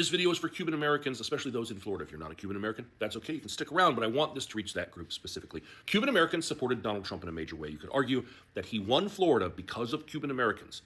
This video is for Cuban Americans, especially those in Florida. If you're not a Cuban American, that's okay. You can stick around, but I want this to reach that group specifically. Cuban Americans supported Donald Trump in a major way. You could argue that he won Florida because of Cuban Americans.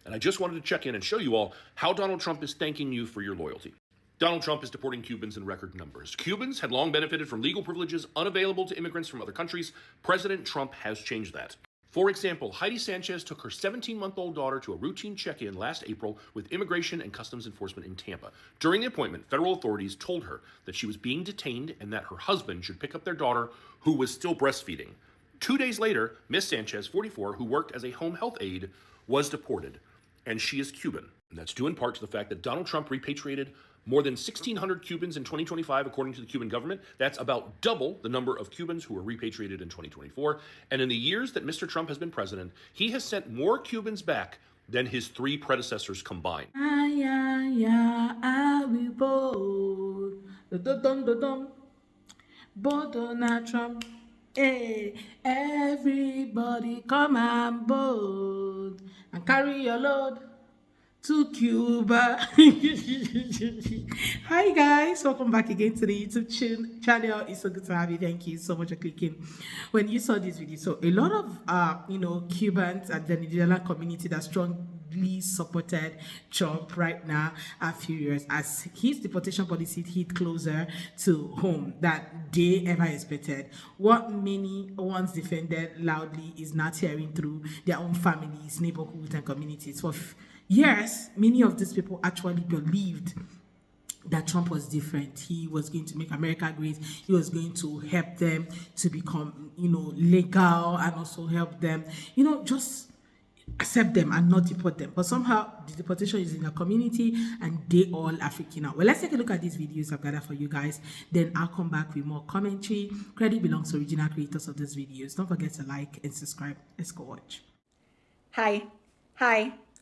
And I just wanted to check in and show you all how Donald Trump is thanking you for your loyalty. Donald Trump is deporting Cubans in record numbers. Cubans had long benefited from legal privileges unavailable to immigrants from other countries. President Trump has changed that. For example, Heidi Sanchez took her 17-month-old daughter to a routine check-in last April with Immigration and Customs Enforcement in Tampa. During the appointment, federal authorities told her that she was being detained and that her husband should pick up their daughter, who was still breastfeeding. 2 days later, Miss Sanchez, 44, who worked as a home health aide, was deported, and she is Cuban. And that's due in part to the fact that Donald Trump repatriated more than 1,600 Cubans in 2025, according to the Cuban government. That's about double the number of Cubans who were repatriated in 2024. And in the years that Mr. Trump has been president, he has sent more Cubans back than his 3 predecessors combined. I will vote Donald Trump. Hey, everybody come and vote and carry your load to Cuba. Hi guys, welcome back again to the YouTube channel. It's so good to have you. Thank you so much for clicking when you saw this video. So a lot of Cubans and the Venezuelan community that strongly supported Trump right now are furious as his deportation policy hit closer to home than they ever expected. What many once defended loudly is now tearing through their own families, neighborhoods, and communities. For years, many of these people actually believed that Trump was different. He was going to make America great. He was going to help them to become, legal, and also help them, just accept them and not deport them. But somehow the deportation is in the community and they all are freaking out. Well, let's take a look at these videos I've gathered for you guys. Then I'll come back with more commentary. Credit belongs to original creators of these videos. Don't forget to like and subscribe. Let's go watch. Hi.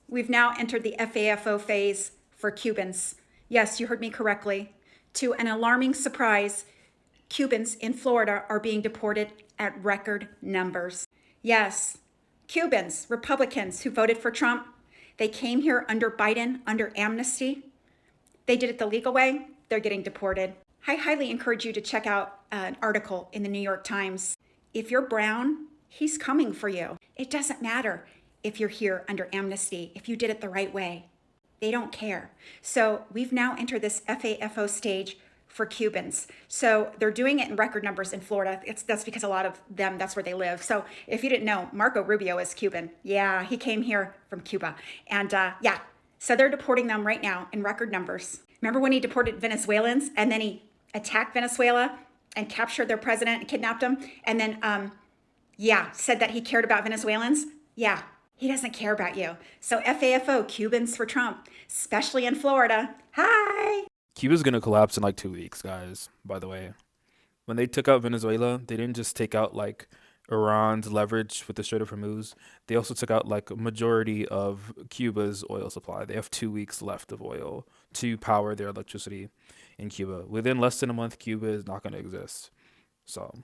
We've now entered the FAFO phase for Cubans. Yes, you heard me correctly. To an alarming surprise, Cubans in Florida are being deported at record numbers. Yes, Cubans, Republicans who voted for Trump, they came here under Biden, under amnesty. They did it the legal way. They're getting deported. I highly encourage you to check out an article in the New York Times. If you're brown, he's coming for you. It doesn't matter if you're here under amnesty, if you did it the right way. They don't care. So we've now entered this FAFO stage for Cubans. So they're doing it in record numbers in Florida. That's because a lot of them, that's where they live. So if you didn't know, Marco Rubio is Cuban. Yeah, he came here from Cuba. And so they're deporting them right now in record numbers. Remember when he deported Venezuelans and then he attacked Venezuela and captured their president and kidnapped him? And then, said that he cared about Venezuelans? Yeah. He doesn't care about you. So FAFO, Cubans for Trump, especially in Florida. Hi. Cuba's going to collapse in like 2 weeks, guys, by the way. When they took out Venezuela, they didn't just take out like Iran's leverage with the Strait of Hormuz. They also took out like a majority of Cuba's oil supply. They have 2 weeks left of oil to power their electricity in Cuba. Within less than a month, Cuba is not going to exist. So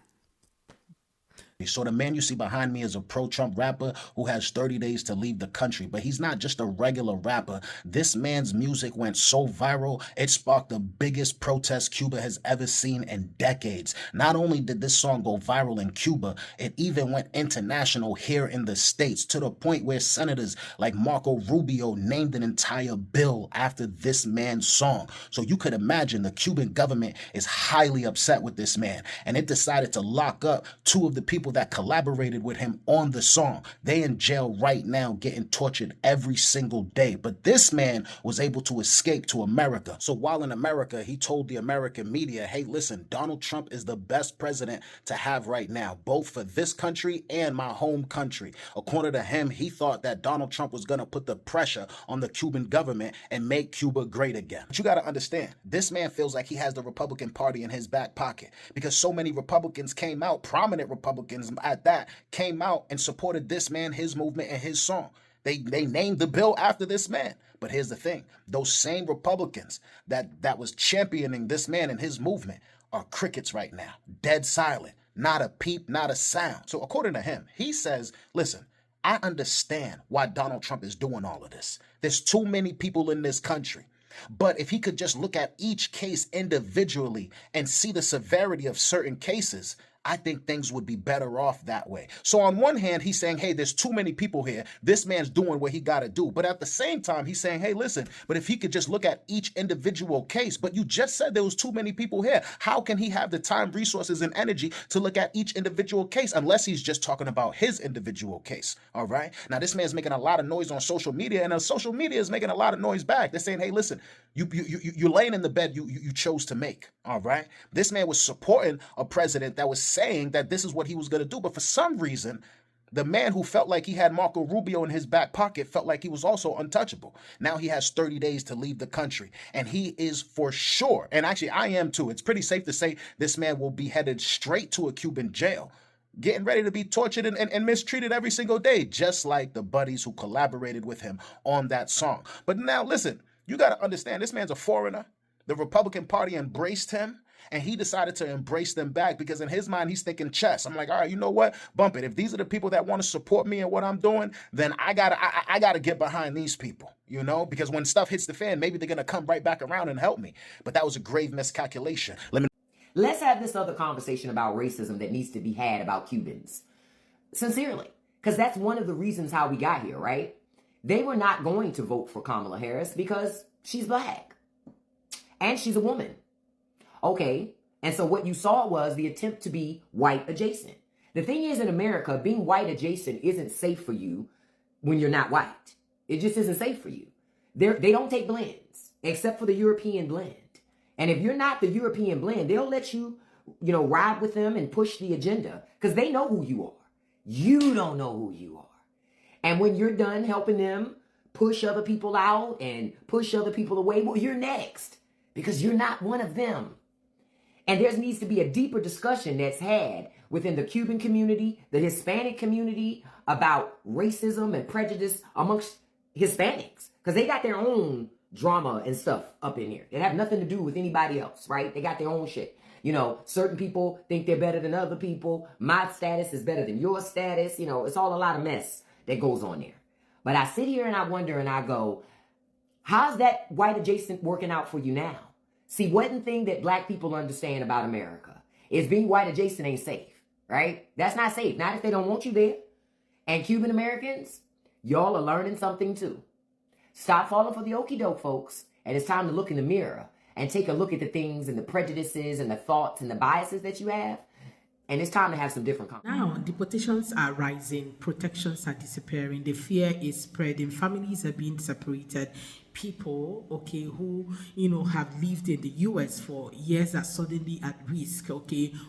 the man you see behind me is a pro-Trump rapper who has 30 days to leave the country, but he's not just a regular rapper. This man's music went so viral, it sparked the biggest protest Cuba has ever seen in decades. Not only did this song go viral in Cuba, it even went international here in the States, to the point where senators like Marco Rubio named an entire bill after this man's song. So you could imagine the Cuban government is highly upset with this man, and it decided to lock up 2 of the people that collaborated with him on the song. They in jail right now getting tortured every single day. But this man was able to escape to America. So while in America, he told the American media, hey, listen, Donald Trump is the best president to have right now, both for this country and my home country. According to him, he thought that Donald Trump was going to put the pressure on the Cuban government and make Cuba great again. But you got to understand, this man feels like he has the Republican Party in his back pocket because so many Republicans came out, prominent Republicans at that, came out and supported this man, his movement, and his song. They named the bill after this man. But here's the thing. Those same Republicans that was championing this man and his movement are crickets right now. Dead silent. Not a peep, not a sound. So according to him, he says, listen, I understand why Donald Trump is doing all of this. There's too many people in this country But if he could just look at each case individually and see the severity of certain cases, I think things would be better off that way. So on one hand, he's saying, hey, there's too many people here. This man's doing what he got to do. But at the same time, he's saying, hey, listen, but if he could just look at each individual case, but you just said there was too many people here. How can he have the time, resources, and energy to look at each individual case unless he's just talking about his individual case? All right. Now, this man's making a lot of noise on social media, and social media is making a lot of noise back. They're saying, hey, listen, you're laying in the bed you chose to make. All right. This man was supporting a president that was saying that this is what he was going to do. But for some reason, the man who felt like he had Marco Rubio in his back pocket felt like he was also untouchable. Now he has 30 days to leave the country. And he is for sure, and actually I am too, it's pretty safe to say this man will be headed straight to a Cuban jail, getting ready to be tortured and mistreated every single day, just like the buddies who collaborated with him on that song. But now listen, you got to understand, this man's a foreigner. The Republican Party embraced him, and he decided to embrace them back because in his mind, he's thinking chess. I'm like, all right, you know what? Bump it. If these are the people that want to support me and what I'm doing, then I gotta get behind these people, you know, because when stuff hits the fan, maybe they're going to come right back around and help me. But that was a grave miscalculation. Let's have this other conversation about racism that needs to be had about Cubans. Sincerely. Because that's one of the reasons how we got here, right? They were not going to vote for Kamala Harris because she's black. And she's a woman. Okay, and so what you saw was the attempt to be white adjacent. The thing is, in America, being white adjacent isn't safe for you when you're not white. It just isn't safe for you. They don't take blends, except for the European blend. And if you're not the European blend, they'll let you, ride with them and push the agenda because they know who you are. You don't know who you are. And when you're done helping them push other people out and push other people away, well, you're next because you're not one of them. And there needs to be a deeper discussion that's had within the Cuban community, the Hispanic community, about racism and prejudice amongst Hispanics. Because they got their own drama and stuff up in here. They have nothing to do with anybody else, right? They got their own shit. Certain people think they're better than other people. My status is better than your status. It's all a lot of mess that goes on there. But I sit here and I wonder and I go, how's that white adjacent working out for you now? See, one thing that black people understand about America is being white adjacent ain't safe, right? That's not safe. Not if they don't want you there. And Cuban Americans, y'all are learning something too. Stop falling for the okie doke, folks. And it's time to look in the mirror and take a look at the things and the prejudices and the thoughts and the biases that you have. And it's time to have some different Now, deportations are rising, protections are disappearing, the fear is spreading, families are being separated. People, who, have lived in the U.S. for years are suddenly at risk,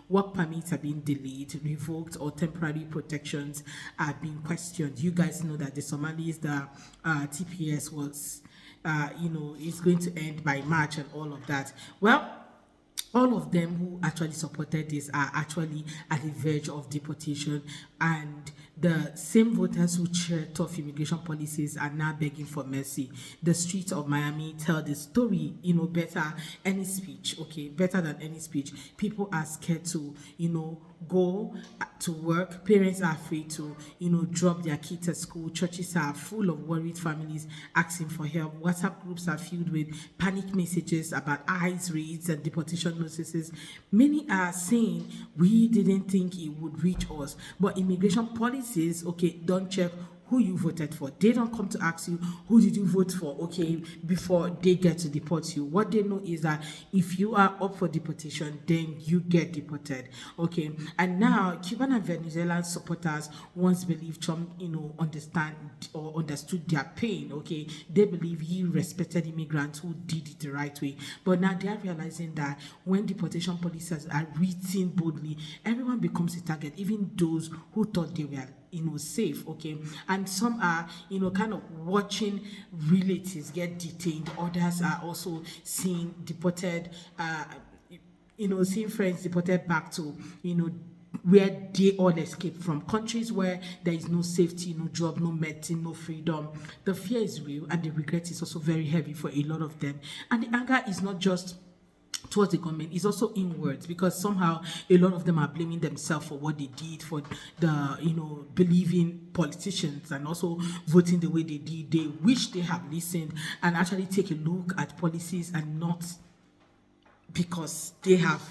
work permits are being delayed, revoked, or temporary protections are being questioned. You guys know that the Somalis, the TPS was, is going to end by March and all of that. Well, all of them who actually supported this are actually at the verge of deportation, and the same voters who cheer tough immigration policies are now begging for mercy. The streets of Miami tell the story, better than any speech. People are scared to, go to work. Parents are afraid to, drop their kids at school. Churches are full of worried families asking for help. WhatsApp groups are filled with panic messages about ICE raids and deportation notices. Many are saying, we didn't think it would reach us, but immigration policies, don't check who you voted for. They don't come to ask you, who did you vote for, before they get to deport you. What they know is that if you are up for deportation, then you get deported, And now, Cuban and Venezuelan supporters once believed Trump, understood their pain, They believe he respected immigrants who did it the right way. But now they are realizing that when deportation policies are written boldly, everyone becomes a target, even those who thought they were safe, and some are kind of watching relatives get detained. Others are also seeing deported seeing friends deported back to where they all escaped from, countries where there is no safety, no job, no medicine, no freedom. The fear is real, and the regret is also very heavy for a lot of them. And the anger is not just towards the government is also inwards, because somehow a lot of them are blaming themselves for what they did, for the believing politicians, and also voting the way they did. They wish they have listened and actually take a look at policies, and not because they have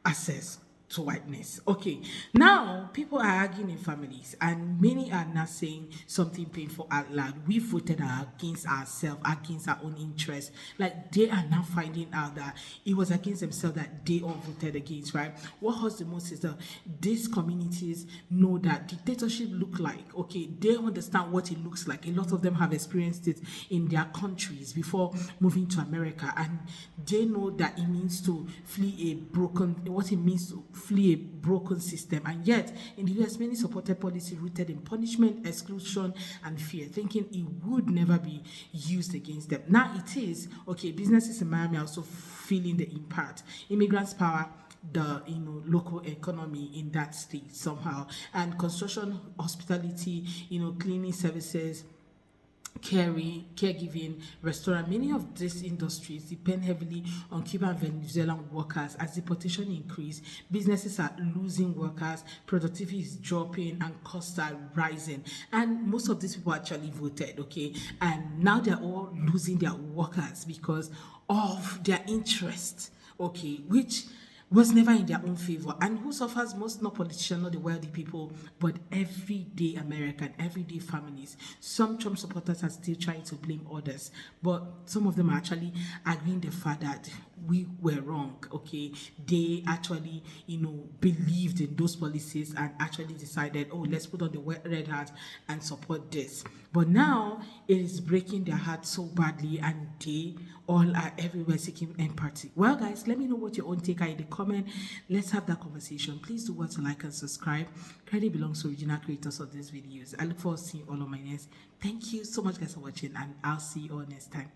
access to whiteness. Okay, now people are arguing in families, and many are now saying something painful out loud. We voted against ourselves, against our own interests. Like, they are now finding out that it was against themselves that they all voted against, right? What hurts the most is that these communities know that dictatorship look like. Okay, they understand what it looks like. A lot of them have experienced it in their countries before moving to America, and they know that it means to what it means to flee a broken system. And yet, in the US, many supported policy rooted in punishment, exclusion, and fear, thinking it would never be used against them. Now it is. Okay, businesses in Miami are also feeling the impact. Immigrants power the local economy in that state somehow, and construction, hospitality, cleaning services, caregiving, restaurant, many of these industries depend heavily on Cuban and Venezuelan workers. As deportation increase, businesses are losing workers, productivity is dropping, and costs are rising. And most of these people actually voted, okay? And now they're all losing their workers because of their interest, okay, which was never in their own favor. And who suffers most? Not politicians, not the wealthy people, but everyday American, everyday families. Some Trump supporters are still trying to blame others, but some of them are actually agreeing the fact that we were wrong, okay? They actually, believed in those policies and actually decided, oh, let's put on the red hat and support this. But now it is breaking their hearts so badly, and they all are everywhere seeking empathy. Well, guys, let me know what your own take are in the comment. Let's have that conversation. Please do what to like and subscribe. Credit belongs to original creators of these videos. I look forward to seeing all of my next. Thank you so much, guys, for watching, and I'll see you all next time.